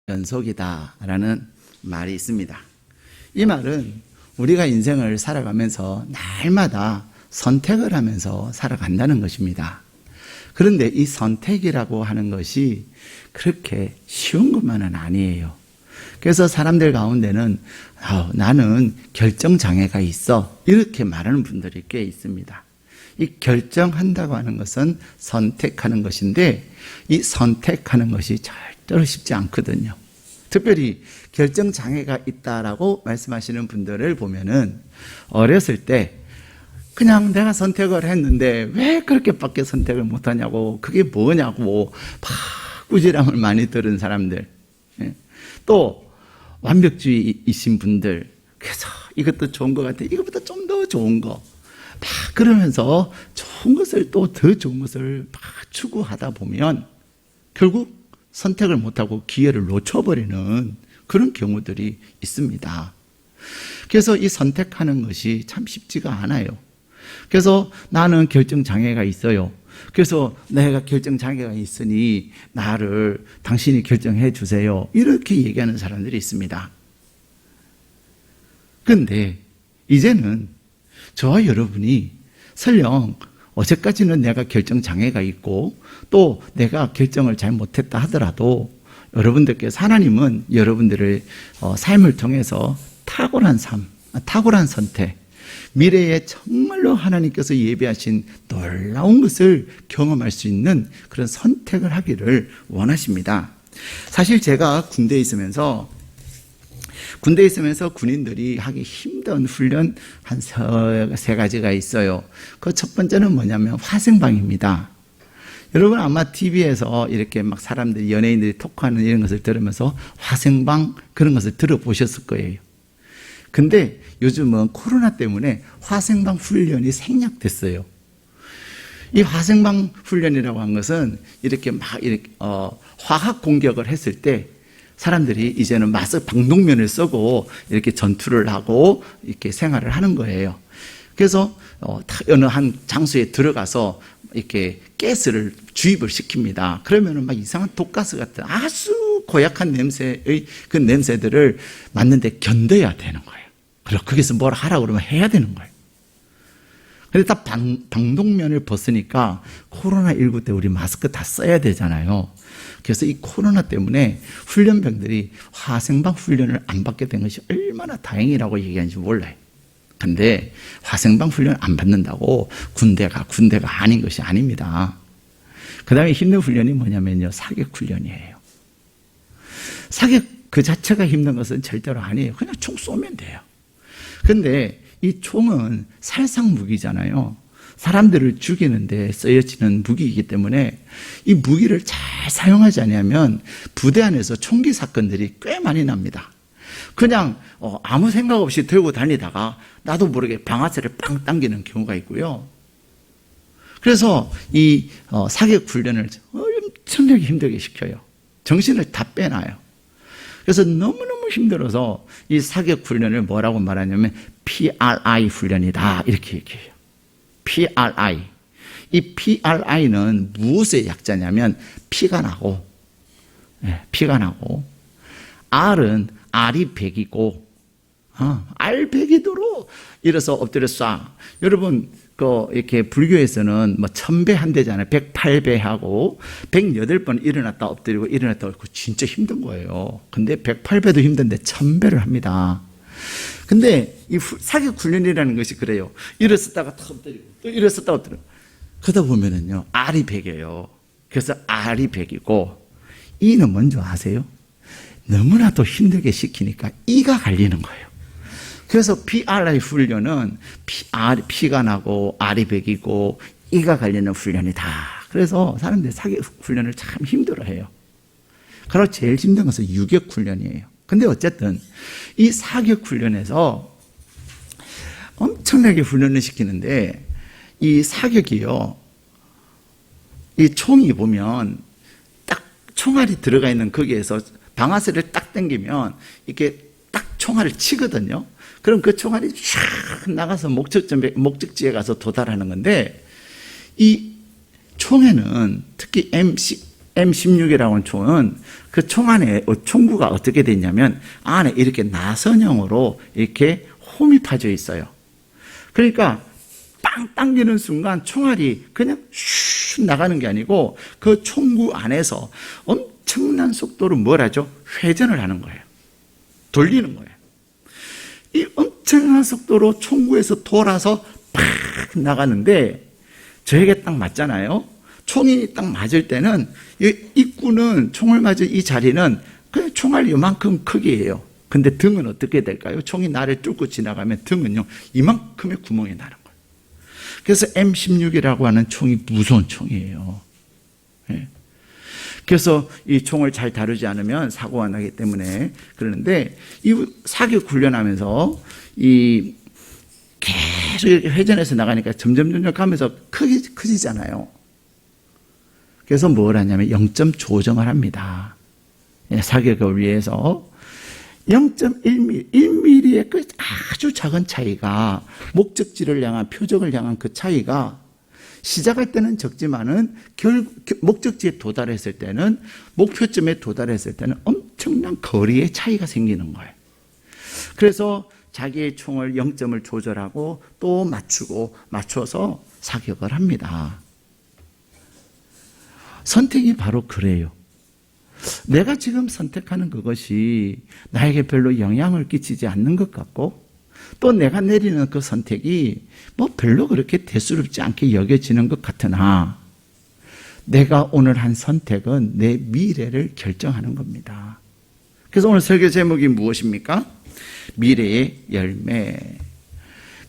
연속이다라는 말이 있습니다. 이 말은 우리가 인생을 살아가면서 날마다 선택을 하면서 살아간다는 것입니다. 그런데 이 선택이라고 하는 것이 그렇게 쉬운 것만은 아니에요. 그래서 사람들 가운데는 나는 결정장애가 있어 이렇게 말하는 분들이 꽤 있습니다. 이 결정한다고 하는 것은 선택하는 것인데 이 선택하는 것이 절대로 쉽지 않거든요. 특별히 결정장애가 있다라고 말씀하시는 분들을 보면은 어렸을 때 그냥 내가 선택을 했는데 왜 그렇게밖에 선택을 못하냐고, 그게 뭐냐고 막 꾸지람을 많이 들은 사람들, 또 완벽주의이신 분들, 그래서 이것도 좋은 것 같아, 이것보다 좀 더 좋은 거 막 그러면서 좋은 것을 또 더 좋은 것을 막 추구하다 보면 결국 선택을 못하고 기회를 놓쳐버리는 그런 경우들이 있습니다. 그래서 이 선택하는 것이 참 쉽지가 않아요. 그래서 나는 결정장애가 있어요. 그래서 내가 결정장애가 있으니 나를 당신이 결정해 주세요. 이렇게 얘기하는 사람들이 있습니다. 그런데 이제는 저와 여러분이 설령 어제까지는 내가 결정장애가 있고 또 내가 결정을 잘 못했다 하더라도 여러분들께서 하나님은 여러분들의 삶을 통해서 탁월한 삶, 탁월한 선택, 미래에 정말로 하나님께서 예비하신 놀라운 것을 경험할 수 있는 그런 선택을 하기를 원하십니다. 사실 제가 군대에 있으면서 군인들이 하기 힘든 훈련 한 세 가지가 있어요. 그 첫 번째는 뭐냐면 화생방입니다. 여러분 아마 TV에서 이렇게 막 사람들이, 연예인들이 토크하는 이런 것을 들으면서 화생방 그런 것을 들어보셨을 거예요. 근데 요즘은 코로나 때문에 화생방 훈련이 생략됐어요. 이 화생방 훈련이라고 한 것은 이렇게 화학 공격을 했을 때 사람들이 이제는 마스 방독면을 쓰고 이렇게 전투를 하고 이렇게 생활을 하는 거예요. 그래서 어느 한 장소에 들어가서 이렇게 가스를 주입을 시킵니다. 그러면은 막 이상한 독가스 같은 아주 고약한 냄새의 그 냄새들을 맡는데 견뎌야 되는 거예요. 그리고 거기서 뭘 하라고 그러면 해야 되는 거예요. 근데 딱 방독면을 벗으니까 코로나19 때 우리 마스크 다 써야 되잖아요. 그래서 이 코로나 때문에 훈련병들이 화생방 훈련을 안 받게 된 것이 얼마나 다행이라고 얘기하는지 몰라요. 근데 화생방 훈련 안 받는다고 군대가 아닌 것이 아닙니다. 그 다음에 힘든 훈련이 뭐냐면요, 사격 훈련이에요. 사격 그 자체가 힘든 것은 절대로 아니에요. 그냥 총 쏘면 돼요. 근데 이 총은 살상 무기잖아요. 사람들을 죽이는데 쓰여지는 무기이기 때문에 이 무기를 잘 사용하지 않으면 부대 안에서 총기 사건들이 꽤 많이 납니다. 그냥 아무 생각 없이 들고 다니다가 나도 모르게 방아쇠를 빵 당기는 경우가 있고요. 그래서 이 사격 훈련을 엄청나게 힘들게 시켜요. 정신을 다 빼놔요. 그래서 너무너무 힘들어서 이 사격 훈련을 뭐라고 말하냐면 PRI 훈련이다 이렇게 얘기해요. PRI. 이 PRI는 무엇의 약자냐면 피가 나고 R은 R이 100이고 R 100이도록 일어서 엎드려 쏴. 여러분 이렇게 불교에서는 뭐 1000배 한대잖아요. 108배 하고 108번 일어났다 엎드리고 일어났다 엎드리고 진짜 힘든 거예요. 근데 108배도 힘든데 1000배를 합니다. 근데 이 사격 훈련이라는 것이 그래요. 일어섰다가 탁 엎드리고 또 일어섰다가 엎드리고 그러다 보면은요 R이 100이에요. 그래서 R이 100이고 E는 뭔지 아세요? 너무나도 힘들게 시키니까 E가 갈리는 거예요. 그래서 PRI 훈련은 P가 나고 R이 100이고 E가 갈리는 훈련이다. 그래서 사람들이 사격 훈련을 참 힘들어해요. 그리고 제일 힘든 것은 유격 훈련이에요. 근데 어쨌든 이 사격 훈련에서 엄청나게 훈련을 시키는데 이 사격이요, 이 총이 보면 딱 총알이 들어가 있는 거기에서 방아쇠를 딱 당기면 이렇게 딱 총알을 치거든요. 그럼 그 총알이 쫙 나가서 목적지에 가서 도달하는 건데 이 총에는 특히 M16이라고 하는 총은 그 총 안에 총구가 어떻게 되냐면 안에 이렇게 나선형으로 이렇게 홈이 파져 있어요. 그러니까 빵 당기는 순간 총알이 그냥 슉 나가는 게 아니고 그 총구 안에서 엄청난 속도로 뭘 하죠? 회전을 하는 거예요. 돌리는 거예요. 이 엄청난 속도로 총구에서 돌아서 팍 나가는데 저에게 딱 맞잖아요. 총이 딱 맞을 때는 이 입구는 총을 맞은 이 자리는 그냥 총알 이만큼 크기예요. 근데 등은 어떻게 될까요? 총이 나를 뚫고 지나가면 등은요 이만큼의 구멍이 나는 거예요. 그래서 M16이라고 하는 총이 무서운 총이에요. 예. 그래서 이 총을 잘 다루지 않으면 사고가 나기 때문에 그러는데 이 사격 훈련하면서 이 계속 이렇게 회전해서 나가니까 점점 가면서 커지잖아요. 그래서 뭘 하냐면 0점 조정을 합니다. 사격을 위해서 0.1mm, 1mm의 그 아주 작은 차이가 목적지를 향한 표적을 향한 그 차이가 시작할 때는 적지만은 목적지에 도달했을 때는 목표점에 도달했을 때는 엄청난 거리의 차이가 생기는 거예요. 그래서 자기의 총을 0점을 조절하고 또 맞춰서 사격을 합니다. 선택이 바로 그래요. 내가 지금 선택하는 그것이 나에게 별로 영향을 끼치지 않는 것 같고 또 내가 내리는 그 선택이 뭐 별로 그렇게 대수롭지 않게 여겨지는 것 같으나 내가 오늘 한 선택은 내 미래를 결정하는 겁니다. 그래서 오늘 설교 제목이 무엇입니까? 미래의 열매.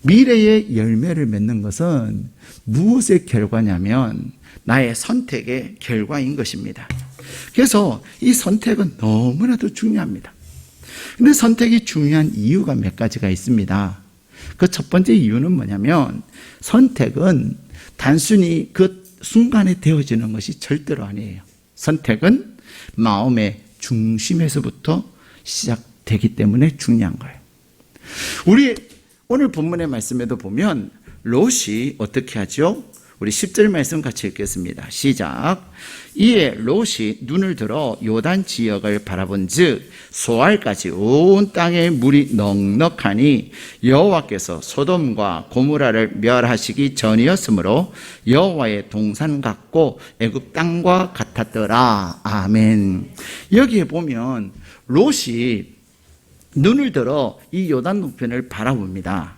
미래의 열매를 맺는 것은 무엇의 결과냐면 나의 선택의 결과인 것입니다. 그래서 이 선택은 너무나도 중요합니다. 근데 선택이 중요한 이유가 몇 가지가 있습니다. 그 첫 번째 이유는 뭐냐면 선택은 단순히 그 순간에 되어지는 것이 절대로 아니에요. 선택은 마음의 중심에서부터 시작되기 때문에 중요한 거예요. 우리 오늘 본문의 말씀에도 보면 롯이 어떻게 하죠? 우리 10절 말씀 같이 읽겠습니다. 시작. 이에 롯이 눈을 들어 요단 지역을 바라본즉 소알까지 온 땅에 물이 넉넉하니 여호와께서 소돔과 고모라를 멸하시기 전이었으므로 여호와의 동산 같고 애굽 땅과 같았더라. 아멘. 여기에 보면 롯이 눈을 들어 이 요단 동편을 바라봅니다.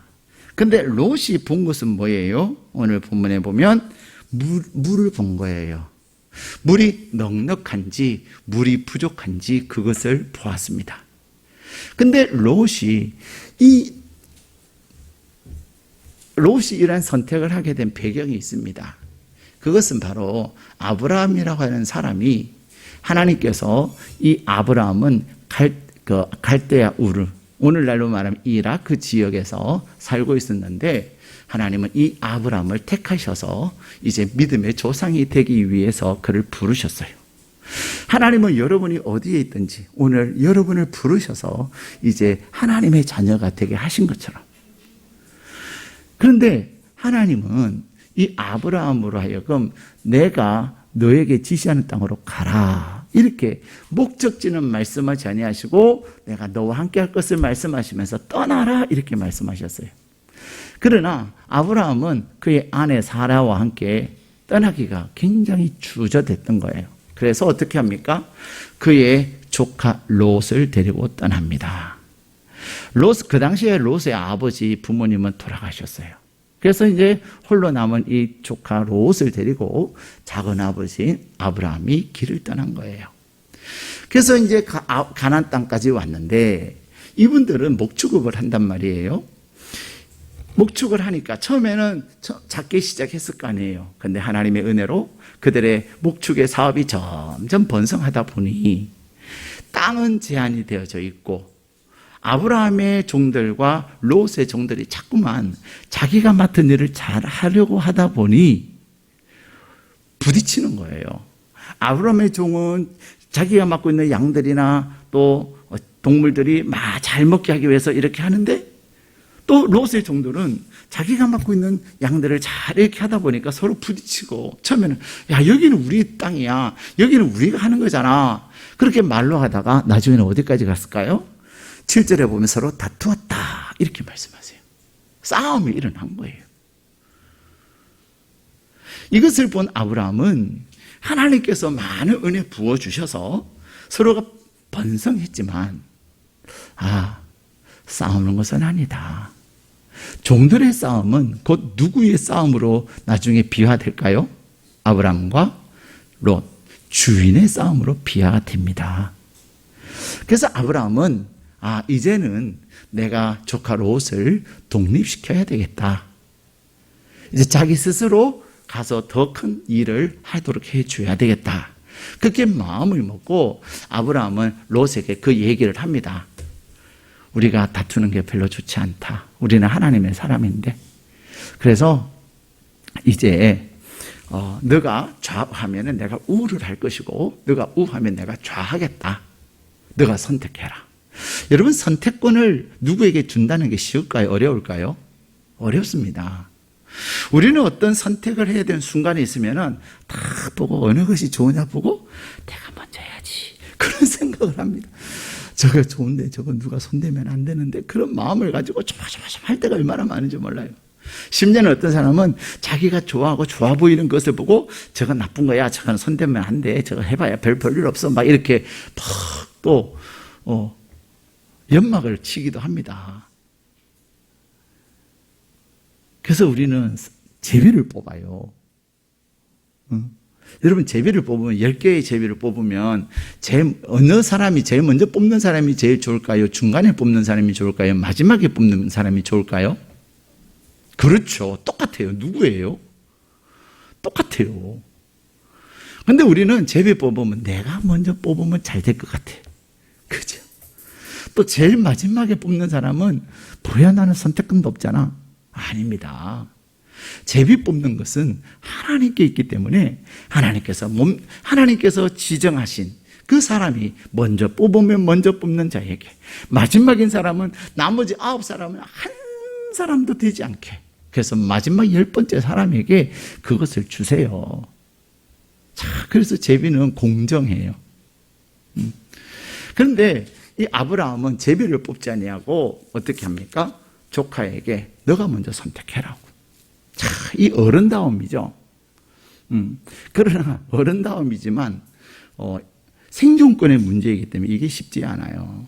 근데 롯이 본 것은 뭐예요? 오늘 본문에 보면 물을 본 거예요. 물이 넉넉한지 물이 부족한지 그것을 보았습니다. 근데 롯이 이런 선택을 하게 된 배경이 있습니다. 그것은 바로 아브라함이라고 하는 사람이 하나님께서 이 아브라함은 갈대아 우르, 오늘날로 말하면 이라크 지역에서 살고 있었는데 하나님은 이 아브라함을 택하셔서 이제 믿음의 조상이 되기 위해서 그를 부르셨어요. 하나님은 여러분이 어디에 있든지 오늘 여러분을 부르셔서 이제 하나님의 자녀가 되게 하신 것처럼. 그런데 하나님은 이 아브라함으로 하여금 내가 너에게 지시하는 땅으로 가라. 이렇게 목적지는 말씀하지 아니하시고 내가 너와 함께 할 것을 말씀하시면서 떠나라 이렇게 말씀하셨어요. 그러나 아브라함은 그의 아내 사라와 함께 떠나기가 굉장히 주저됐던 거예요. 그래서 어떻게 합니까? 그의 조카 롯을 데리고 떠납니다. 그 당시에 롯의 아버지 부모님은 돌아가셨어요. 그래서 이제 홀로 남은 이 조카 롯을 데리고 작은 아버지인 아브라함이 길을 떠난 거예요. 그래서 이제 가나안 땅까지 왔는데 이분들은 목축업을 한단 말이에요. 목축을 하니까 처음에는 작게 시작했을 거 아니에요. 그런데 하나님의 은혜로 그들의 목축의 사업이 점점 번성하다 보니 땅은 제한이 되어져 있고 아브라함의 종들과 롯의 종들이 자꾸만 자기가 맡은 일을 잘 하려고 하다 보니 부딪히는 거예요. 아브라함의 종은 자기가 맡고 있는 양들이나 또 동물들이 잘 먹게 하기 위해서 이렇게 하는데 또 롯의 종들은 자기가 맡고 있는 양들을 잘 이렇게 하다 보니까 서로 부딪히고, 처음에는 야, 여기는 우리 땅이야, 여기는 우리가 하는 거잖아, 그렇게 말로 하다가 나중에는 어디까지 갔을까요? 7절에 보면 서로 다투었다 이렇게 말씀하세요. 싸움이 일어난 거예요. 이것을 본 아브라함은 하나님께서 많은 은혜 부어주셔서 서로가 번성했지만, 싸우는 것은 아니다. 종들의 싸움은 곧 누구의 싸움으로 나중에 비화될까요? 아브라함과 롯, 주인의 싸움으로 비화가 됩니다. 그래서 아브라함은 이제는 내가 조카 롯을 독립시켜야 되겠다. 이제 자기 스스로 가서 더 큰 일을 하도록 해줘야 되겠다. 그렇게 마음을 먹고 아브라함은 롯에게 그 얘기를 합니다. 우리가 다투는 게 별로 좋지 않다. 우리는 하나님의 사람인데. 그래서 이제 너가 좌하면 내가 우를 할 것이고, 너가 우하면 내가 좌하겠다. 너가 선택해라. 여러분, 선택권을 누구에게 준다는 게 쉬울까요? 어려울까요? 어렵습니다. 우리는 어떤 선택을 해야 되는 순간이 있으면 다 보고 어느 것이 좋으냐 보고 내가 먼저 해야지, 그런 생각을 합니다. 저거 좋은데 저거 누가 손대면 안 되는데, 그런 마음을 가지고 조마조마조마 할 때가 얼마나 많은지 몰라요. 심지어는 어떤 사람은 자기가 좋아하고 좋아 보이는 것을 보고 저건 나쁜 거야, 저건 손대면 안 돼, 저거 해봐야 별 볼일 없어, 막 이렇게 팍 또 연막을 치기도 합니다. 그래서 우리는 제비를 뽑아요. 여러분, 제비를 뽑으면 10개의 제비를 뽑으면 어느 사람이 제일 먼저 뽑는 사람이 제일 좋을까요? 중간에 뽑는 사람이 좋을까요? 마지막에 뽑는 사람이 좋을까요? 그렇죠. 똑같아요. 누구예요? 똑같아요. 근데 우리는 제비 뽑으면 내가 먼저 뽑으면 잘 될 것 같아. 그죠? 또 제일 마지막에 뽑는 사람은 뭐야, 나는 선택권도 없잖아. 아닙니다. 제비 뽑는 것은 하나님께 있기 때문에 하나님께서 지정하신 그 사람이 먼저 뽑으면 먼저 뽑는 자에게, 마지막인 사람은 나머지 9사람은 한 사람도 되지 않게, 그래서 마지막 10번째 사람에게 그것을 주세요. 자, 그래서 제비는 공정해요. 그런데 이 아브라함은 제비를 뽑지 아니하고 어떻게 합니까? 조카에게 너가 먼저 선택해라고. 자, 이 어른다움이죠. 그러나 어른다움이지만 생존권의 문제이기 때문에 이게 쉽지 않아요.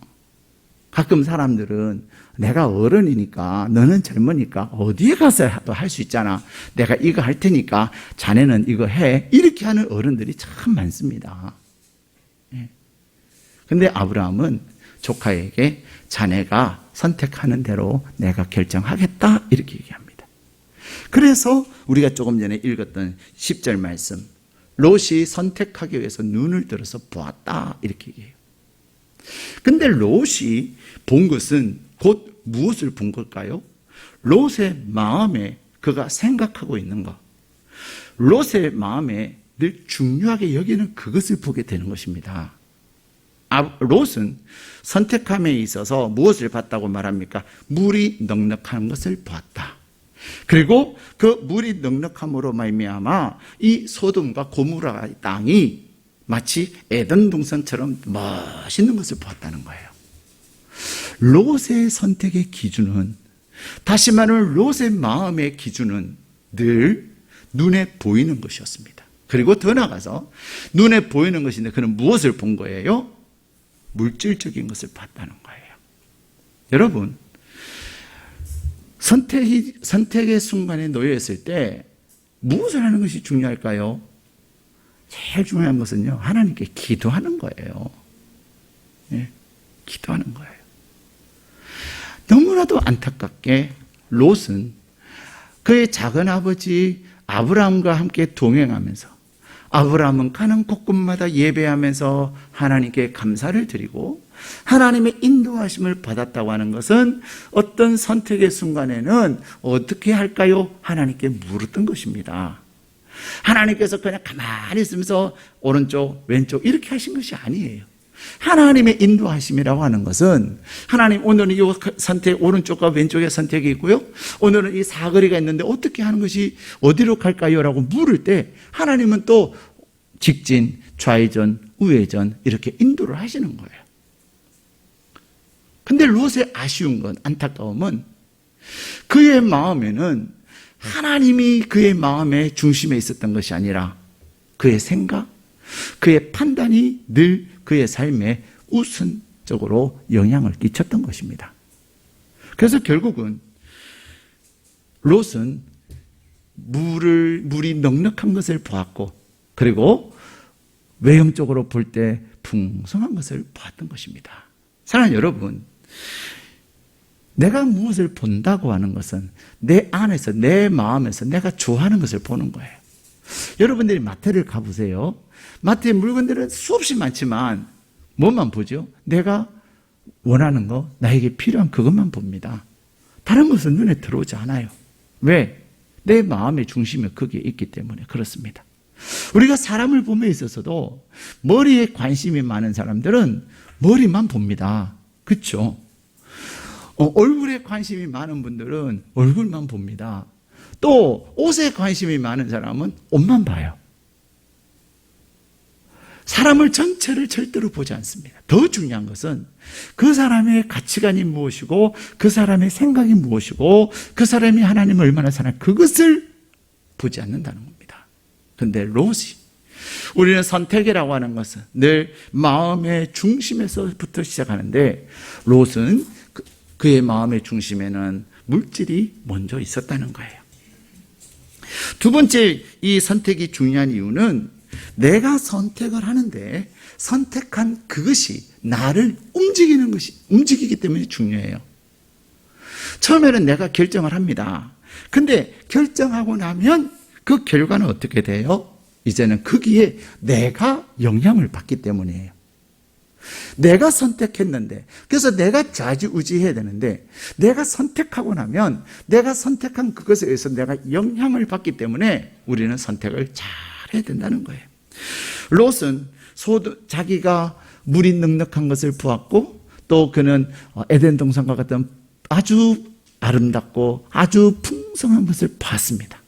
가끔 사람들은 내가 어른이니까, 너는 젊으니까 어디에 가서도 할 수 있잖아, 내가 이거 할 테니까 자네는 이거 해, 이렇게 하는 어른들이 참 많습니다. 근데 아브라함은 조카에게 자네가 선택하는 대로 내가 결정하겠다, 이렇게 얘기합니다. 그래서 우리가 조금 전에 읽었던 10절 말씀, 롯이 선택하기 위해서 눈을 들어서 보았다, 이렇게 얘기해요. 근데 롯이 본 것은 곧 무엇을 본 걸까요? 롯의 마음에 그가 생각하고 있는 것, 롯의 마음에 늘 중요하게 여기는 그것을 보게 되는 것입니다. 롯은 선택함에 있어서 무엇을 봤다고 말합니까? 물이 넉넉한 것을 보았다. 그리고 그 물이 넉넉함으로 말미암아 이 소돔과 고모라 땅이 마치 에덴 동산처럼 멋있는 것을 보았다는 거예요. 롯의 선택의 기준은, 다시 말하면 롯의 마음의 기준은 늘 눈에 보이는 것이었습니다. 그리고 더 나아가서 눈에 보이는 것인데 그는 무엇을 본 거예요? 물질적인 것을 봤다는 거예요. 여러분, 선택의 순간에 놓여 있을 때 무엇을 하는 것이 중요할까요? 제일 중요한 것은요, 하나님께 기도하는 거예요. 기도하는 거예요. 너무나도 안타깝게 롯은 그의 작은 아버지 아브라함과 함께 동행하면서, 아브라함은 가는 곳곳마다 예배하면서 하나님께 감사를 드리고 하나님의 인도하심을 받았다고 하는 것은 어떤 선택의 순간에는 어떻게 할까요? 하나님께 물었던 것입니다. 하나님께서 그냥 가만히 있으면서 오른쪽 왼쪽 이렇게 하신 것이 아니에요. 하나님의 인도하심이라고 하는 것은 하나님 오늘은 이 선택 오른쪽과 왼쪽에 선택이 있고요. 오늘은 이 사거리가 있는데 어떻게 하는 것이 어디로 갈까요? 라고 물을 때 하나님은 또 직진, 좌회전, 우회전 이렇게 인도를 하시는 거예요. 근데 롯의 아쉬운 건 안타까움은 그의 마음에는 하나님이 그의 마음의 중심에 있었던 것이 아니라 그의 생각, 그의 판단이 늘 그의 삶에 우선적으로 영향을 끼쳤던 것입니다. 그래서 결국은 롯은 물이 넉넉한 것을 보았고 그리고 외형적으로 볼 때 풍성한 것을 보았던 것입니다. 사랑하는 여러분, 내가 무엇을 본다고 하는 것은 내 안에서 내 마음에서 내가 좋아하는 것을 보는 거예요. 여러분들이 마트를 가보세요. 마트에 물건들은 수없이 많지만 뭐만 보죠? 내가 원하는 거, 나에게 필요한 그것만 봅니다. 다른 것은 눈에 들어오지 않아요. 왜? 내 마음의 중심이 거기에 있기 때문에 그렇습니다. 우리가 사람을 봄에 있어서도 머리에 관심이 많은 사람들은 머리만 봅니다. 그렇죠? 얼굴에 관심이 많은 분들은 얼굴만 봅니다. 또 옷에 관심이 많은 사람은 옷만 봐요. 사람을 전체를 절대로 보지 않습니다. 더 중요한 것은 그 사람의 가치관이 무엇이고 그 사람의 생각이 무엇이고 그 사람이 하나님을 얼마나 사랑하는 그것을 보지 않는다는 겁니다. 그런데 롯이 우리는 선택이라고 하는 것은 늘 마음의 중심에서부터 시작하는데 롯은 그의 마음의 중심에는 물질이 먼저 있었다는 거예요. 두 번째 이 선택이 중요한 이유는 내가 선택을 하는데 선택한 그것이 나를 움직이기 때문에 중요해요. 처음에는 내가 결정을 합니다. 근데 결정하고 나면 그 결과는 어떻게 돼요? 이제는 거기에 내가 영향을 받기 때문이에요. 내가 선택했는데, 그래서 내가 좌지우지해야 되는데, 내가 선택하고 나면 내가 선택한 그것에 의해서 내가 영향을 받기 때문에 우리는 선택을 잘 해야 된다는 거예요. 롯은 자기가 물이 넉넉한 것을 보았고, 또 그는 에덴 동산과 같은 아주 아름답고 아주 풍성한 것을 봤습니다.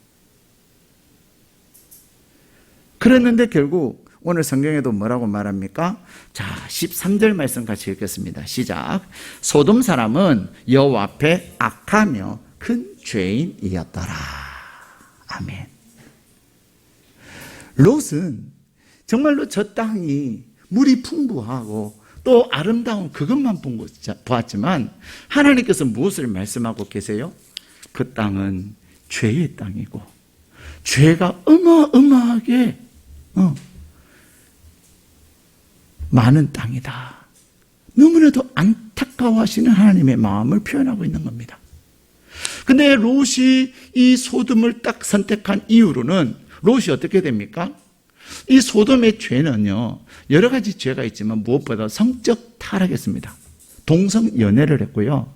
그랬는데 결국 오늘 성경에도 뭐라고 말합니까? 자, 13절 말씀 같이 읽겠습니다. 시작. 소돔 사람은 여호와 앞에 악하며 큰 죄인이었더라. 아멘. 롯은 정말로 저 땅이 물이 풍부하고 또 아름다운 그것만 보았지만 하나님께서 무엇을 말씀하고 계세요? 그 땅은 죄의 땅이고 죄가 어마어마하게 많은 땅이다. 너무나도 안타까워하시는 하나님의 마음을 표현하고 있는 겁니다. 근데 롯이 이 소돔을 딱 선택한 이후로는 롯이 어떻게 됩니까? 이 소돔의 죄는요, 여러 가지 죄가 있지만 무엇보다 성적 타락했습니다. 동성연애를 했고요.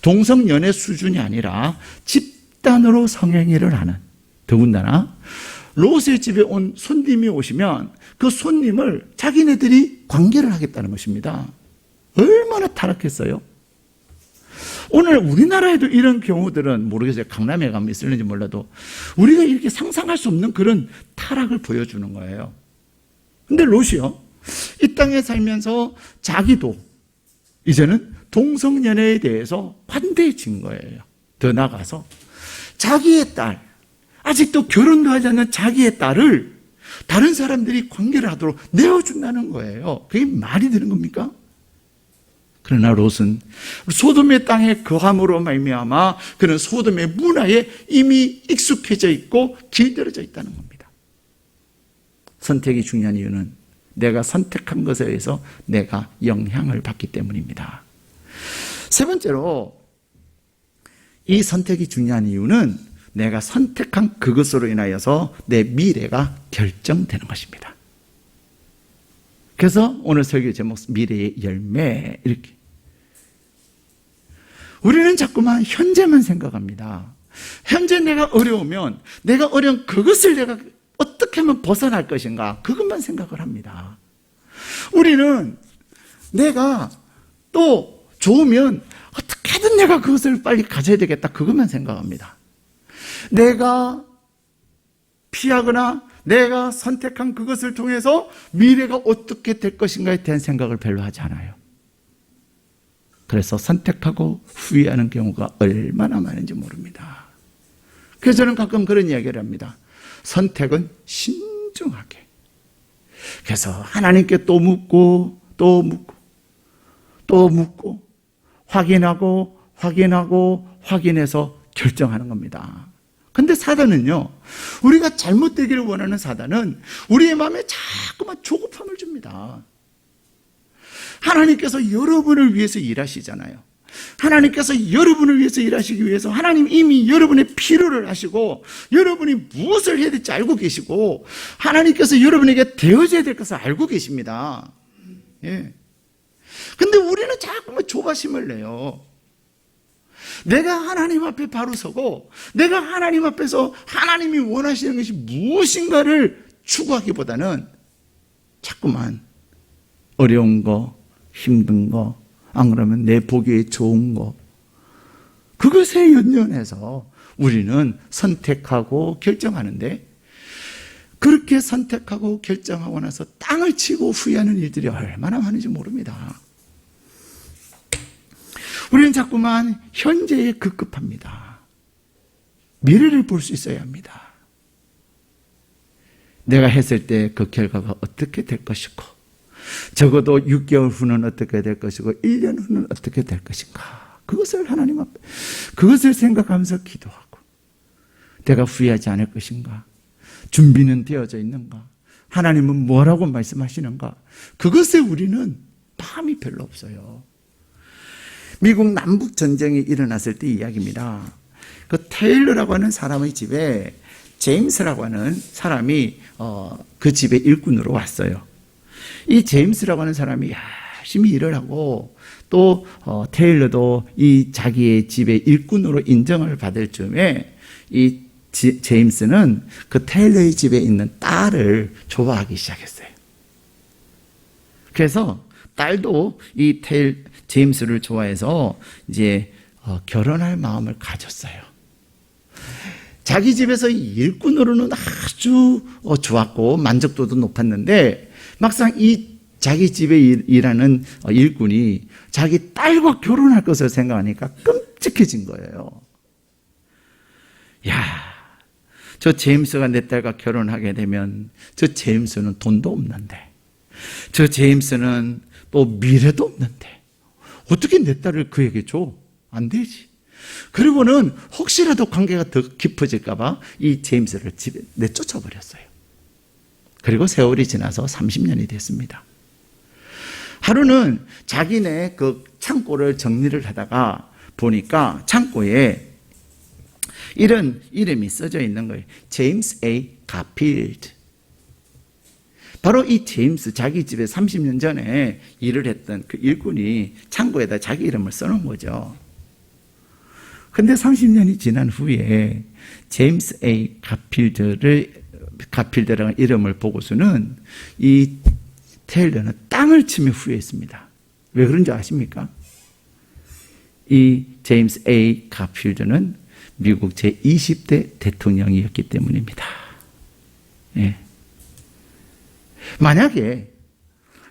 동성연애 수준이 아니라 집단으로 성행위를 하는, 더군다나 롯의 집에 온 손님이 오시면 그 손님을 자기네들이 관계를 하겠다는 것입니다. 얼마나 타락했어요? 오늘 우리나라에도 이런 경우들은 모르겠어요. 강남에 가면 있을는지 몰라도 우리가 이렇게 상상할 수 없는 그런 타락을 보여주는 거예요. 근데 롯이요, 이 땅에 살면서 자기도 이제는 동성연애에 대해서 반대해진 거예요. 더 나아가서 자기의 딸, 아직도 결혼도 하지 않는 자기의 딸을 다른 사람들이 관계를 하도록 내어준다는 거예요. 그게 말이 되는 겁니까? 그러나 롯은 소돔의 땅에 거함으로 말미암아 그는 소돔의 문화에 이미 익숙해져 있고 길들여져 있다는 겁니다. 선택이 중요한 이유는 내가 선택한 것에 의해서 내가 영향을 받기 때문입니다. 세 번째로 이 선택이 중요한 이유는 내가 선택한 그것으로 인하여서 내 미래가 결정되는 것입니다. 그래서 오늘 설교 제목 미래의 열매, 이렇게. 우리는 자꾸만 현재만 생각합니다. 현재 내가 어려우면 내가 어려운 그것을 내가 어떻게 하면 벗어날 것인가, 그것만 생각을 합니다. 우리는 내가 또 좋으면 어떻게든 내가 그것을 빨리 가져야 되겠다, 그것만 생각합니다. 내가 피하거나 내가 선택한 그것을 통해서 미래가 어떻게 될 것인가에 대한 생각을 별로 하지 않아요. 그래서 선택하고 후회하는 경우가 얼마나 많은지 모릅니다. 그래서 저는 가끔 그런 이야기를 합니다. 선택은 신중하게. 그래서 하나님께 또 묻고 또 묻고 또 묻고 확인하고 확인해서 결정하는 겁니다. 근데 사단은요, 우리가 잘못되기를 원하는 사단은 우리의 마음에 자꾸만 조급함을 줍니다. 하나님께서 여러분을 위해서 일하시잖아요. 하나님께서 여러분을 위해서 일하시기 위해서 하나님 이미 여러분의 필요를 하시고 여러분이 무엇을 해야 될지 알고 계시고 하나님께서 여러분에게 되어져야 될 것을 알고 계십니다. 예. 근데 우리는 자꾸만 조바심을 내요. 내가 하나님 앞에 바로 서고 내가 하나님 앞에서 하나님이 원하시는 것이 무엇인가를 추구하기보다는 자꾸만 어려운 거, 힘든 거, 안 그러면 내 보기에 좋은 거, 그것에 연연해서 우리는 선택하고 결정하는데, 그렇게 선택하고 결정하고 나서 땅을 치고 후회하는 일들이 얼마나 많은지 모릅니다. 우리는 자꾸만 현재에 급급합니다. 미래를 볼 수 있어야 합니다. 내가 했을 때 그 결과가 어떻게 될 것이고, 적어도 6개월 후는 어떻게 될 것이고 1년 후는 어떻게 될 것인가, 그것을 하나님 앞에, 그것을 생각하면서 기도하고, 내가 후회하지 않을 것인가, 준비는 되어져 있는가, 하나님은 뭐라고 말씀하시는가, 그것에 우리는 마음이 별로 없어요. 미국 남북 전쟁이 일어났을 때 이야기입니다. 그 테일러라고 하는 사람의 집에 제임스라고 하는 사람이 그 집에 일꾼으로 왔어요. 이 제임스라고 하는 사람이 열심히 일을 하고 또 테일러도 이 자기의 집의 일꾼으로 인정을 받을 즈음에 이 제임스는 그 테일러의 집에 있는 딸을 좋아하기 시작했어요. 그래서 딸도 이 제임스를 좋아해서 이제 결혼할 마음을 가졌어요. 자기 집에서 일꾼으로는 아주 좋았고 만족도도 높았는데 막상 이 자기 집에 일하는 일꾼이 자기 딸과 결혼할 것을 생각하니까 끔찍해진 거예요. 야, 저 제임스가 내 딸과 결혼하게 되면 저 제임스는 돈도 없는데, 저 제임스는 또 미래도 없는데 어떻게 내 딸을 그에게 줘? 안 되지. 그리고는 혹시라도 관계가 더 깊어질까 봐 이 제임스를 집에 내쫓아 버렸어요. 그리고 세월이 지나서 30년이 됐습니다. 하루는 자기네 그 창고를 정리를 하다가 보니까 창고에 이런 이름이 써져 있는 거예요. 제임스 A. 가필드. 바로 이 제임스, 자기 집에 30년 전에 일을 했던 그 일꾼이 창고에다 자기 이름을 써놓은 거죠. 근데 30년이 지난 후에 제임스 A. 가필드라는 이름을 보고서는 이 테일러는 땅을 치며 후회했습니다. 왜 그런지 아십니까? 이 제임스 A. 가필드는 미국 제20대 대통령이었기 때문입니다. 예. 만약에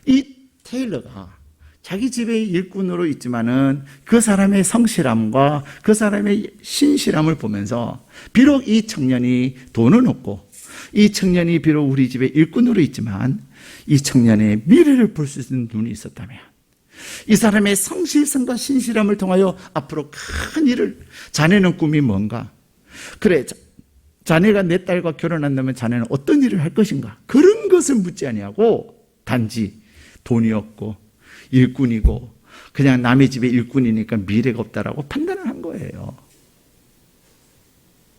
이 테일러가 자기 집의 일꾼으로 있지만은 그 사람의 성실함과 그 사람의 신실함을 보면서 비록 이 청년이 돈은 없고 이 청년이 비록 우리 집의 일꾼으로 있지만 이 청년의 미래를 볼 수 있는 눈이 있었다면, 이 사람의 성실성과 신실함을 통하여 앞으로 큰 일을, 자네는 꿈이 뭔가? 그래, 자네가 내 딸과 결혼한다면 자네는 어떤 일을 할 것인가? 그런 것을 묻지 아니하고 단지 돈이 없고 일꾼이고 그냥 남의 집의 일꾼이니까 미래가 없다라고 판단을 한 거예요.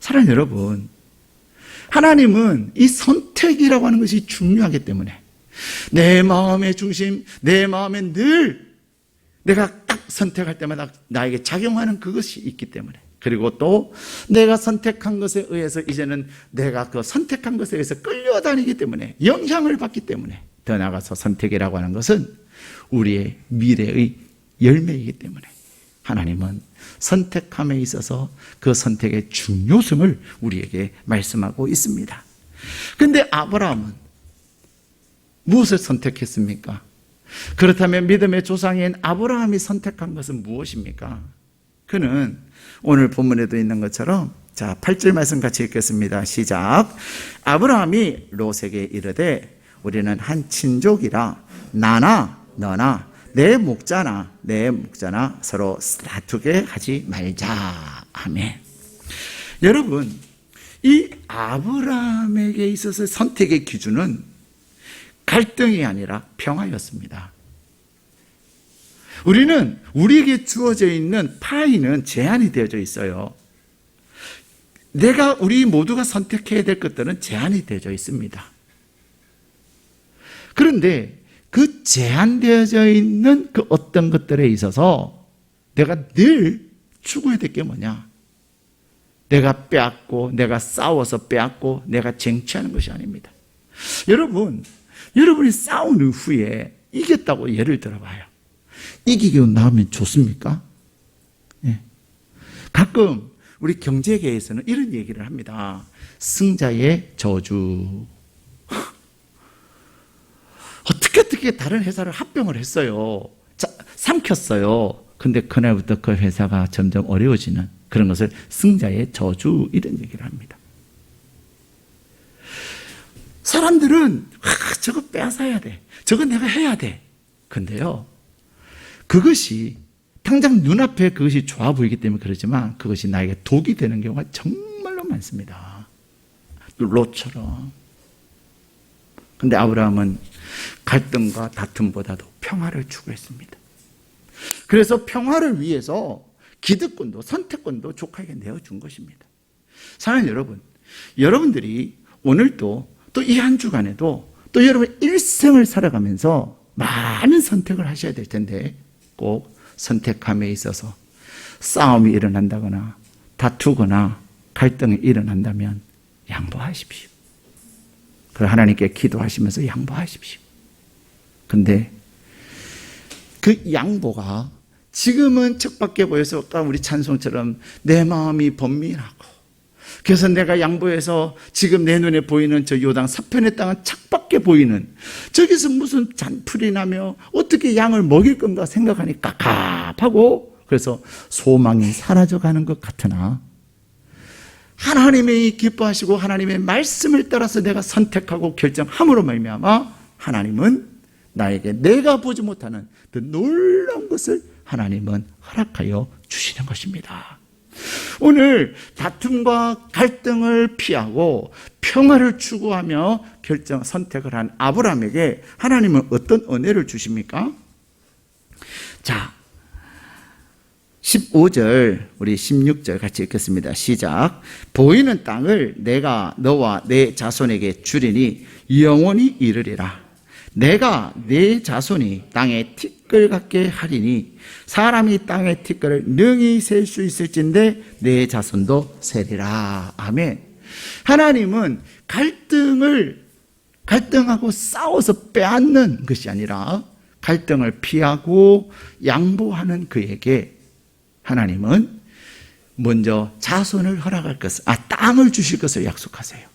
사랑하는 여러분, 하나님은 이 선택이라고 하는 것이 중요하기 때문에 내 마음의 중심, 내 마음에 늘 내가 딱 선택할 때마다 나에게 작용하는 그것이 있기 때문에, 그리고 또 내가 선택한 것에 의해서 이제는 내가 그 선택한 것에 의해서 끌려다니기 때문에, 영향을 받기 때문에 더 나아가서 선택이라고 하는 것은 우리의 미래의 열매이기 때문에 하나님은 선택함에 있어서 그 선택의 중요성을 우리에게 말씀하고 있습니다. 그런데 아브라함은 무엇을 선택했습니까? 그렇다면 믿음의 조상인 아브라함이 선택한 것은 무엇입니까? 그는 오늘 본문에도 있는 것처럼, 자, 8절 말씀 같이 읽겠습니다. 시작. 아브라함이 롯에게 이르되 우리는 한 친족이라 나나 너나 내 목자나 서로 다투게 하지 말자. 아멘. 여러분, 이 아브라함에게 있어서 선택의 기준은 갈등이 아니라 평화였습니다. 우리에게 주어져 있는 파이는 제한이 되어져 있어요. 우리 모두가 선택해야 될 것들은 제한이 되어져 있습니다. 그런데 그 제한되어져 있는 그 어떤 것들에 있어서 내가 늘 추구해야 될 게 뭐냐? 내가 빼앗고, 내가 싸워서 빼앗고, 내가 쟁취하는 것이 아닙니다. 여러분이 싸운 후에 이겼다고 예를 들어봐요. 이기고 나면 좋습니까? 예. 가끔 우리 경제계에서는 이런 얘기를 합니다. 승자의 저주. 어떻게 다른 회사를 합병을 했어요. 삼켰어요. 근데 그날부터 그 회사가 점점 어려워지는 그런 것을 승자의 저주, 이런 얘기를 합니다. 사람들은 저거 빼앗아야 돼. 저거 내가 해야 돼. 근데요, 그것이 당장 눈앞에 그것이 좋아 보이기 때문에 그러지만 그것이 나에게 독이 되는 경우가 정말로 많습니다. 롯처럼. 근데 아브라함은 갈등과 다툼보다도 평화를 추구했습니다. 그래서 평화를 위해서 기득권도 선택권도 조카에게 내어준 것입니다. 사랑하는 여러분, 여러분들이 오늘도 또 이 한 주간에도 또 여러분 일생을 살아가면서 많은 선택을 하셔야 될 텐데, 꼭 선택함에 있어서 싸움이 일어난다거나 다투거나 갈등이 일어난다면 양보하십시오. 그리고 하나님께 기도하시면서 양보하십시오. 근데 그 양보가 지금은 척박해 보여서 아까 우리 찬송처럼 내 마음이 번민하고, 그래서 내가 양보해서 지금 내 눈에 보이는 저 요당 서편의 땅은 척박해 보이는, 저기서 무슨 잔풀이 나며 어떻게 양을 먹일 건가 생각하니 깝깝하고, 그래서 소망이 사라져가는 것 같으나 하나님이 기뻐하시고 하나님의 말씀을 따라서 내가 선택하고 결정함으로 말미암아 하나님은 나에게 내가 보지 못하는 그 놀라운 것을 하나님은 허락하여 주시는 것입니다. 오늘 다툼과 갈등을 피하고 평화를 추구하며 선택을 한 아브라함에게 하나님은 어떤 은혜를 주십니까? 자, 15절, 우리 16절 같이 읽겠습니다. 시작. 보이는 땅을 내가 너와 내 자손에게 주리니 영원히 이르리라. 내가 내 자손이 땅에 티끌 같게 하리니 사람이 땅의 티끌을 능히 셀 수 있을진데 내 자손도 세리라. 아멘. 하나님은 갈등하고 싸워서 빼앗는 것이 아니라 갈등을 피하고 양보하는 그에게 하나님은 먼저 자손을 허락할 것을, 땅을 주실 것을 약속하세요.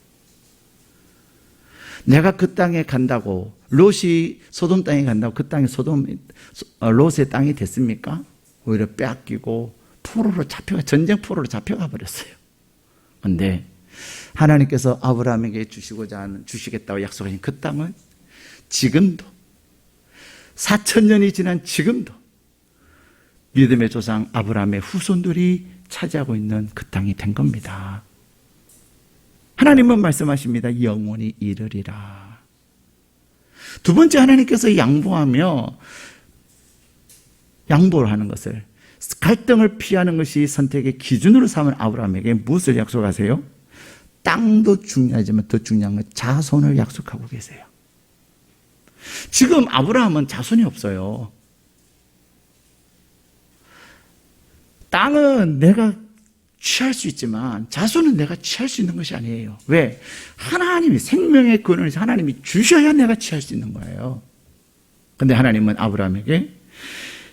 내가 그 땅에 간다고, 롯이 소돔 땅에 간다고 그 땅이 롯의 땅이 됐습니까? 오히려 빼앗기고 전쟁 포로로 잡혀가 버렸어요. 그런데 하나님께서 아브라함에게 주시겠다고 약속하신 그 땅은 지금도 4,000년이 지난 지금도 믿음의 조상 아브라함의 후손들이 차지하고 있는 그 땅이 된 겁니다. 하나님은 말씀하십니다. 영원히 이르리라. 두 번째, 하나님께서 양보를 하는 것을, 갈등을 피하는 것이 선택의 기준으로 삼은 아브라함에게 무엇을 약속하세요? 땅도 중요하지만 더 중요한 건 자손을 약속하고 계세요. 지금 아브라함은 자손이 없어요. 땅은 내가 취할 수 있지만 자손은 내가 취할 수 있는 것이 아니에요. 왜? 하나님이 생명의 근원을 하나님이 주셔야 내가 취할 수 있는 거예요. 근데 하나님은 아브라함에게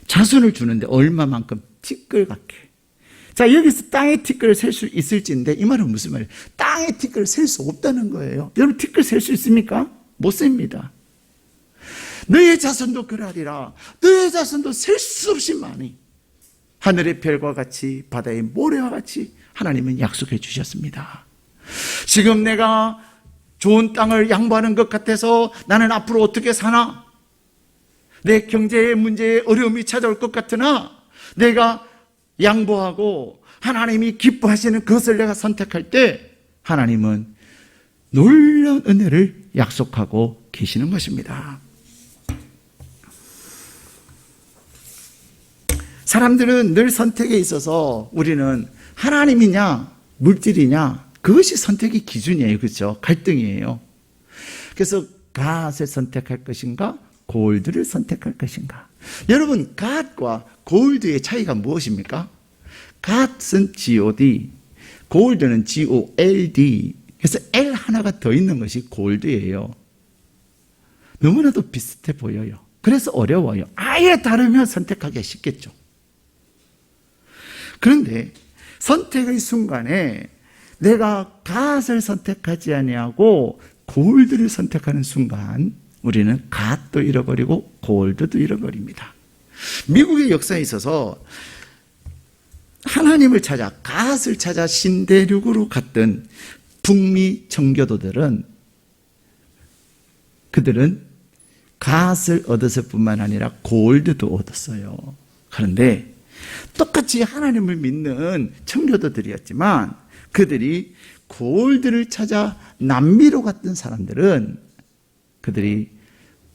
자손을 주는데 얼마만큼 티끌같게. 자, 여기서 땅의 티끌을 셀 수 있을지인데 이 말은 무슨 말이에요? 땅의 티끌을 셀 수 없다는 거예요. 여러분 티끌 셀 수 있습니까? 못 셉니다. 너의 자손도 그러하리라. 너의 자손도 셀 수 없이 많이 하늘의 별과 같이 바다의 모래와 같이 하나님은 약속해 주셨습니다. 지금 내가 좋은 땅을 양보하는 것 같아서 나는 앞으로 어떻게 사나? 내 경제의 문제에 어려움이 찾아올 것 같으나 내가 양보하고 하나님이 기뻐하시는 그것을 내가 선택할 때 하나님은 놀라운 은혜를 약속하고 계시는 것입니다. 사람들은 늘 선택에 있어서 우리는 하나님이냐 물질이냐 그것이 선택의 기준이에요. 그렇죠? 갈등이에요. 그래서 갓을 선택할 것인가 골드를 선택할 것인가. 여러분 갓과 골드의 차이가 무엇입니까? 갓은 God, 골드는 GOLD. 그래서 L 하나가 더 있는 것이 골드예요. 너무나도 비슷해 보여요. 그래서 어려워요. 아예 다르면 선택하기가 쉽겠죠. 그런데 선택의 순간에 내가 갓을 선택하지 아니하고 골드를 선택하는 순간 우리는 갓도 잃어버리고 골드도 잃어버립니다. 미국의 역사에 있어서 하나님을 찾아 갓을 찾아 신대륙으로 갔던 북미 청교도들은 그들은 갓을 얻었을 뿐만 아니라 골드도 얻었어요. 그런데 똑같이 하나님을 믿는 청교도들이었지만 그들이 골드를 찾아 남미로 갔던 사람들은 그들이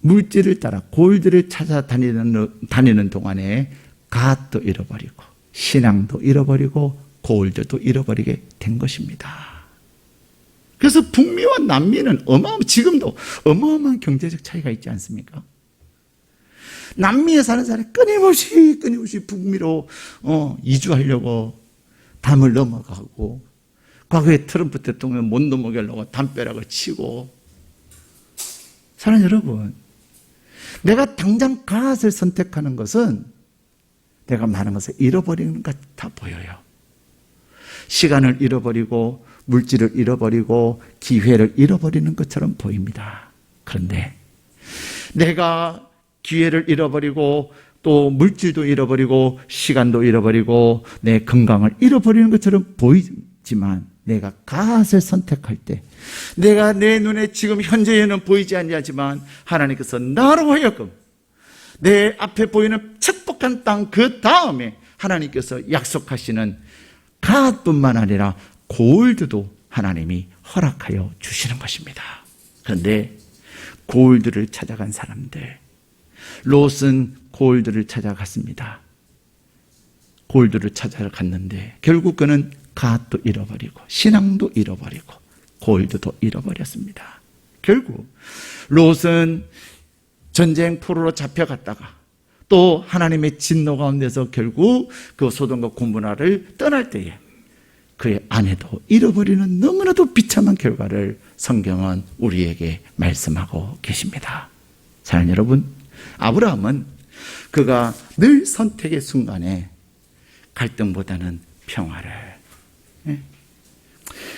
물질을 따라 골드를 찾아 다니는 동안에 갓도 잃어버리고 신앙도 잃어버리고 골드도 잃어버리게 된 것입니다. 그래서 북미와 남미는 지금도 어마어마한 경제적 차이가 있지 않습니까? 남미에 사는 사람이 끊임없이 북미로 이주하려고 담을 넘어가고 과거에 트럼프 대통령 못 넘어가려고 담벼락을 치고 사랑하는 여러분, 내가 당장 갓을 선택하는 것은 내가 많은 것을 잃어버리는 것 같아 보여요. 시간을 잃어버리고 물질을 잃어버리고 기회를 잃어버리는 것처럼 보입니다. 그런데 내가 기회를 잃어버리고 또 물질도 잃어버리고 시간도 잃어버리고 내 건강을 잃어버리는 것처럼 보이지만 내가 갓을 선택할 때 내가 내 눈에 지금 현재에는 보이지 않지만 하나님께서 나로 하여금 내 앞에 보이는 축복한 땅 그 다음에 하나님께서 약속하시는 갓뿐만 아니라 골드도 하나님이 허락하여 주시는 것입니다. 그런데 골드를 찾아간 사람들, 롯은 골드를 찾아갔습니다. 골드를 찾아갔는데 결국 그는 갓도 잃어버리고 신앙도 잃어버리고 골드도 잃어버렸습니다. 결국 롯은 전쟁 포로로 잡혀갔다가 또 하나님의 진노 가운데서 결국 그 소돔과 고모라를 떠날 때에 그의 아내도 잃어버리는 너무나도 비참한 결과를 성경은 우리에게 말씀하고 계십니다. 사랑하는 여러분, 아브라함은 그가 늘 선택의 순간에 갈등보다는 평화를,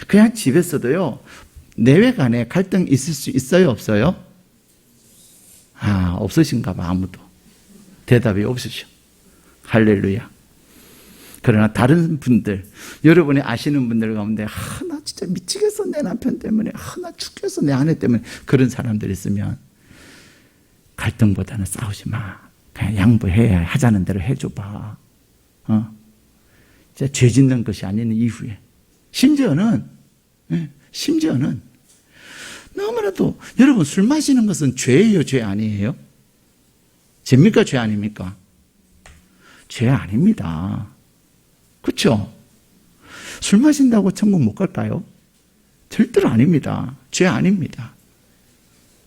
그냥 집에서도요 내외 간에 갈등 있을 수 있어요 없어요? 없으신가 봐. 아무도 대답이 없으셔. 할렐루야. 그러나 다른 분들, 여러분이 아시는 분들 가운데 나 진짜 미치겠어 내 남편 때문에, 나 죽겠어 내 아내 때문에, 그런 사람들 있으면 갈등보다는 싸우지 마. 그냥 양보해야 하자는 대로 해줘봐. 진짜 죄 짓는 것이 아닌 이후에 심지어는 너무나도 여러분 술 마시는 것은 죄예요 죄 아니에요? 죄입니까 죄 아닙니까? 죄 아닙니다. 그렇죠? 술 마신다고 천국 못 갈까요? 절대로 아닙니다. 죄 아닙니다.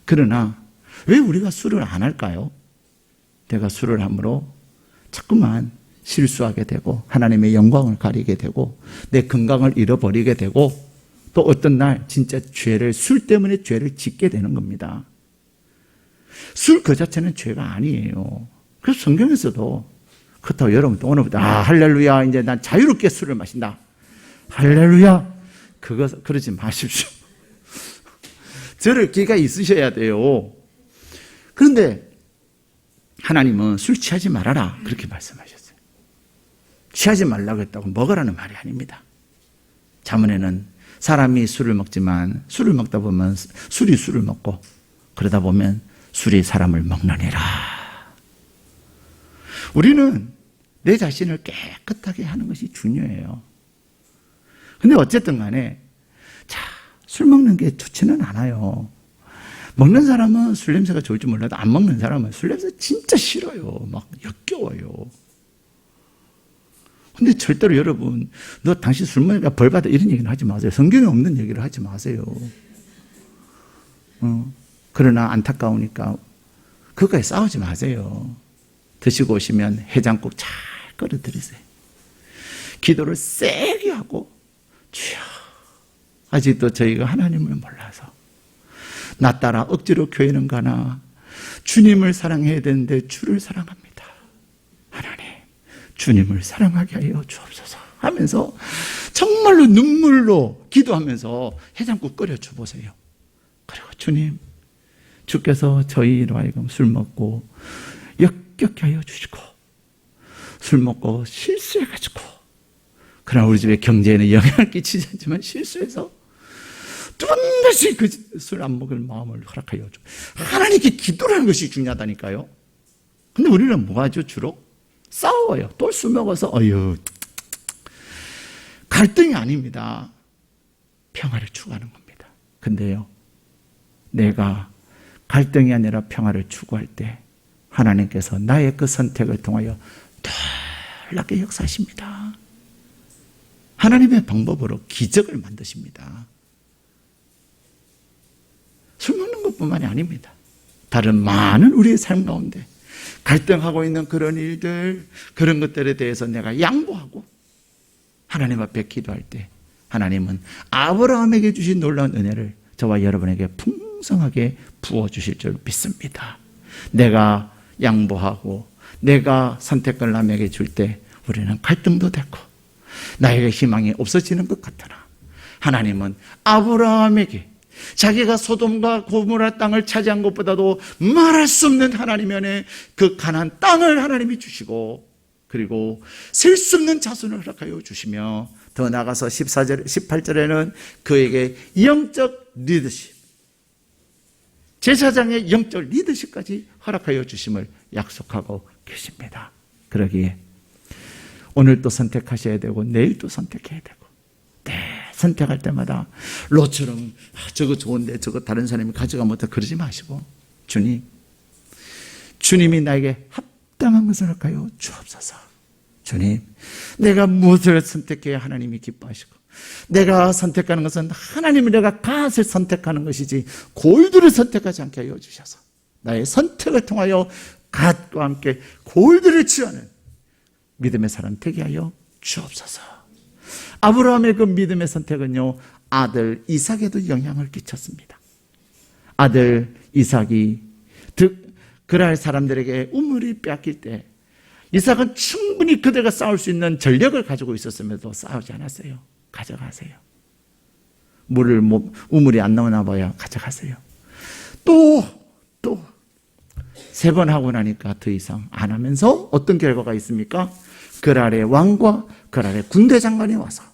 그러나 왜 우리가 술을 안 할까요? 내가 술을 함으로 자꾸만 실수하게 되고 하나님의 영광을 가리게 되고 내 건강을 잃어버리게 되고 또 어떤 날 진짜 술 때문에 죄를 짓게 되는 겁니다. 술 그 자체는 죄가 아니에요. 그래서 성경에서도 그렇다고 여러분도 오늘부터 할렐루야 이제 난 자유롭게 술을 마신다. 할렐루야. 그러지 마십시오. 저럴 기가 있으셔야 돼요. 그런데 하나님은 술 취하지 말아라 그렇게 말씀하셨어요. 취하지 말라고 했다고 먹으라는 말이 아닙니다. 잠언에는 사람이 술을 먹지만 술을 먹다 보면 술이 술을 먹고 그러다 보면 술이 사람을 먹느니라. 우리는 내 자신을 깨끗하게 하는 것이 중요해요. 근데 어쨌든 간에 술 먹는 게 좋지는 않아요. 먹는 사람은 술 냄새가 좋을 줄 몰라도 안 먹는 사람은 술 냄새 진짜 싫어요. 막 역겨워요. 근데 절대로 여러분, 너 당신 술 먹으니까 벌 받아 이런 얘기는 하지 마세요. 성경에 없는 얘기를 하지 마세요. 그러나 안타까우니까 그거에 싸우지 마세요. 드시고 오시면 해장국 잘 끓여 드리세요. 기도를 세게 하고 주여, 아직도 저희가 하나님을 몰라서 나 따라 억지로 교회는 가나 주님을 사랑해야 되는데 주를 사랑합니다. 하나님, 주님을 사랑하게 하여 주옵소서 하면서 정말로 눈물로 기도하면서 해장국 끓여 주보세요. 그리고 주님, 주께서 저희로 하여금 술 먹고 역겹게 하여 주시고 술 먹고 실수해가지고, 그러나 우리 집에 경제에는 영향을 끼치지 않지만 실수해서 두 번 다시 그 술 안 먹을 마음을 허락하여 줘. 하나님께 기도라는 것이 중요하다니까요. 근데 우리는 뭐 하죠? 주로 싸워요. 또 술 먹어서 갈등이 아닙니다. 평화를 추구하는 겁니다. 근데요, 내가 갈등이 아니라 평화를 추구할 때 하나님께서 나의 그 선택을 통하여 놀랍게 역사하십니다. 하나님의 방법으로 기적을 만드십니다. 술 먹는 것뿐만이 아닙니다. 다른 많은 우리의 삶 가운데 갈등하고 있는 그런 일들, 그런 것들에 대해서 내가 양보하고 하나님 앞에 기도할 때 하나님은 아브라함에게 주신 놀라운 은혜를 저와 여러분에게 풍성하게 부어주실 줄 믿습니다. 내가 양보하고 내가 선택을 남에게 줄 때 우리는 갈등도 되고 나에게 희망이 없어지는 것 같으나 하나님은 아브라함에게 자기가 소돔과 고모라 땅을 차지한 것보다도 말할 수 없는 하나님의 은혜, 그 가나안 땅을 하나님이 주시고 그리고 셀 수 없는 자손을 허락하여 주시며 더 나아가서 14절, 18절에는 그에게 영적 리더십, 제사장의 영적 리더십까지 허락하여 주심을 약속하고 계십니다. 그러기에 오늘 또 선택하셔야 되고 내일 또 선택해야 되고 선택할 때마다 롯처럼 저거 좋은데 저거 다른 사람이 가져가면 어떡해 그러지 마시고 주님이 나에게 합당한 것을 할까요? 주옵소서. 주님, 내가 무엇을 선택해야 하나님이 기뻐하시고 내가 선택하는 것은 하나님을 내가 갓을 선택하는 것이지 골드를 선택하지 않게 하여 주셔서 나의 선택을 통하여 갓과 함께 골드를 취하는 믿음의 사람 되게 하여 주옵소서. 아브라함의 그 믿음의 선택은요, 아들 이삭에도 영향을 끼쳤습니다. 아들 이삭이 그랄 사람들에게 우물이 빼앗길 때 이삭은 충분히 그들과 싸울 수 있는 전력을 가지고 있었음에도 싸우지 않았어요. 가져가세요. 우물이 안 나오나 봐야 가져가세요. 또 3번 하고 나니까 더 이상 안 하면서 어떤 결과가 있습니까? 그랄의 왕과 그랄의 군대 장관이 와서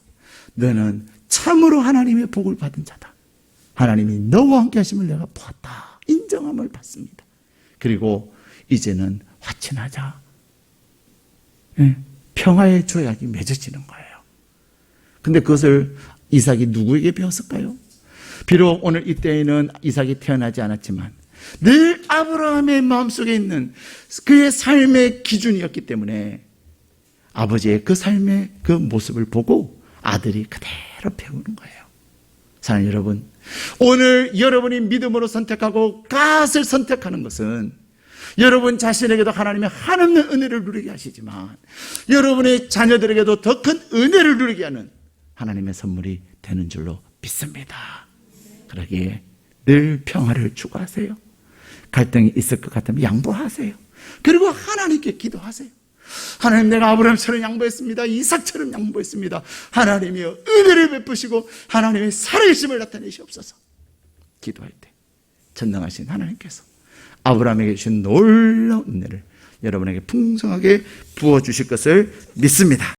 너는 참으로 하나님의 복을 받은 자다. 하나님이 너와 함께 하심을 내가 보았다. 인정함을 받습니다. 그리고 이제는 화친하자. 평화의 조약이 맺어지는 거예요. 근데 그것을 이삭이 누구에게 배웠을까요? 비록 오늘 이때에는 이삭이 태어나지 않았지만 늘 아브라함의 마음속에 있는 그의 삶의 기준이었기 때문에 아버지의 그 삶의 그 모습을 보고 아들이 그대로 배우는 거예요. 사랑하는 여러분, 오늘 여러분이 믿음으로 선택하고 갓을 선택하는 것은 여러분 자신에게도 하나님의 한없는 은혜를 누리게 하시지만 여러분의 자녀들에게도 더 큰 은혜를 누리게 하는 하나님의 선물이 되는 줄로 믿습니다. 그러기에 늘 평화를 추구하세요. 갈등이 있을 것 같으면 양보하세요. 그리고 하나님께 기도하세요. 하나님, 내가 아브라함처럼 양보했습니다. 이삭처럼 양보했습니다. 하나님이여 은혜를 베푸시고 하나님의 살아계심을 나타내시옵소서. 기도할 때 전능하신 하나님께서 아브라함에게 주신 놀라운 은혜를 여러분에게 풍성하게 부어주실 것을 믿습니다.